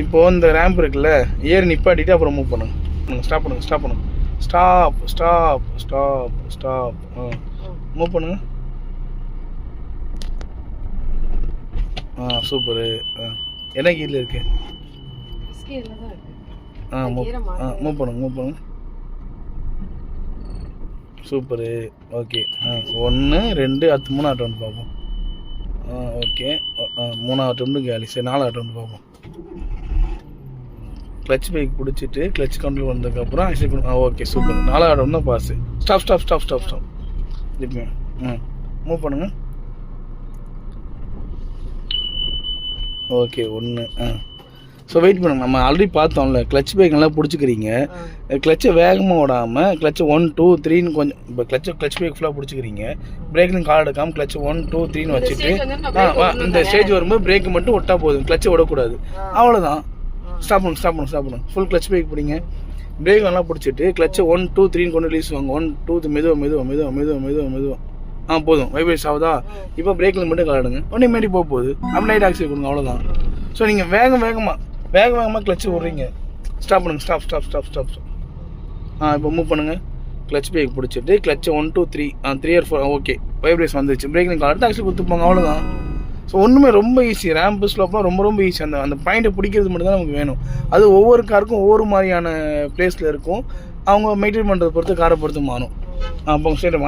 இப்போது இந்த ரேம்ப் இருக்குல்ல, ஏறி நிப்பாட்டிட்டு அப்புறம் மூவ் பண்ணுங்க. ஸ்டாப் பண்ணுங்க, ஸ்டாப் பண்ணுங்க. Stop stop stop stop. Move பண்ணுங்க. சூப்பரு. என்ன கீழே இருக்கு? மூவ் பண்ணுங்க, மூவ் பண்ணுங்க. சூப்பரு. ஓகே. 1 2 அடுத்து 3 அட்டெம்ப்ட் பார்ப்போம். ஓகே. 3 அட்டெம்ப்ட் காலி. சரி 4 அட்டெம்ப்ட் பார்ப்போம். கிளச் பைக் பிடிச்சிட்டு கிளச் கண்ட்ரோல் வந்ததுக்கப்புறம் ஆக்சுவலி ஓகே சூப்பர். 4 அட்டெம்ப்ட் தான் pass. Stop stop stop stop stop. திருப்பி மூவ் பண்ணுங்க. ஓகே 1. ஸோ வெயிட் பண்ணுங்க. நம்ம ஆல்ரெடி பார்த்தோம்ல, கிளச் பைக் நல்லா பிடிச்சிக்கிறீங்க. கிளச்சை வேகமாக விடாமல் கிளச்சை 1 2 3ன்னு கொஞ்சம் இப்போ கிளச் பைக் ஃபுல்லாக பிடிச்சிக்கிறீங்க. பிரேக்லையும் கால் எடுக்காமல் கிளச்சை 1 2 3ன்னு வச்சுட்டு இந்த ஸ்டேஜ் வரும்போது பிரேக்கு மட்டும் விட்டா போதும், கிளச்சை விடக்கூடாது. அவ்வளோதான். ஸ்டாப் பண்ணுங்க, ஸ்டாப் பண்ணுங்க, ஸ்டாப் பண்ணுங்க. ஃபுல் கிளச் பைக் பிடிங்க. பிரேக் நல்லா பிடிச்சிட்டு கிளச்சை 1 2 3ன்னு கொண்டு ரிலீஸ் வாங்க. 1 2 மெதுவாக மெதுவாக மெதுவாக மெதுவாக மெதுவாக மெதுவாக. போதும். வைப்ரேட் ஆகுதா? இப்போ பிரேக்கில் மட்டும் காலிடுங்க. உடனே மாரி போக போகுது. அப்படி நைட் ஆக்சிடென்ட் கொடுங்க. அவ்வளோதான். ஸோ நீங்கள் வேகமாக கிளச்சு விட்றீங்க. ஸ்டாப் பண்ணுங்க. Stop stop stop stop stop. இப்போ மூவ் பண்ணுங்கள். கிளச் பிரேக் பிடிச்சிட்டு கிளச்சை 1 2 3 3 or 4 ஓகே வைப்ரேஷன் வந்துருச்சு. பிரேக்கிங் கால் ஆக்சுவலி கொடுத்துப்பாங்க. அவ்வளோதான். ஸோ ஒன்றுமே ரொம்ப ஈஸி. ரேம்ப் ஸ்லோப்லாம் ரொம்ப ரொம்ப ஈஸி. அந்த பாயிண்ட்டை பிடிக்கிறது மட்டும் தான் நமக்கு வேணும். அது ஒவ்வொரு காருக்கும் ஒவ்வொரு மாதிரியான பிளேஸில் இருக்கும். அவங்க மெயின்டைன் பண்ணுறதை பொறுத்து காரை பொறுத்து மாறும். அப்போ ஸ்டேட்டை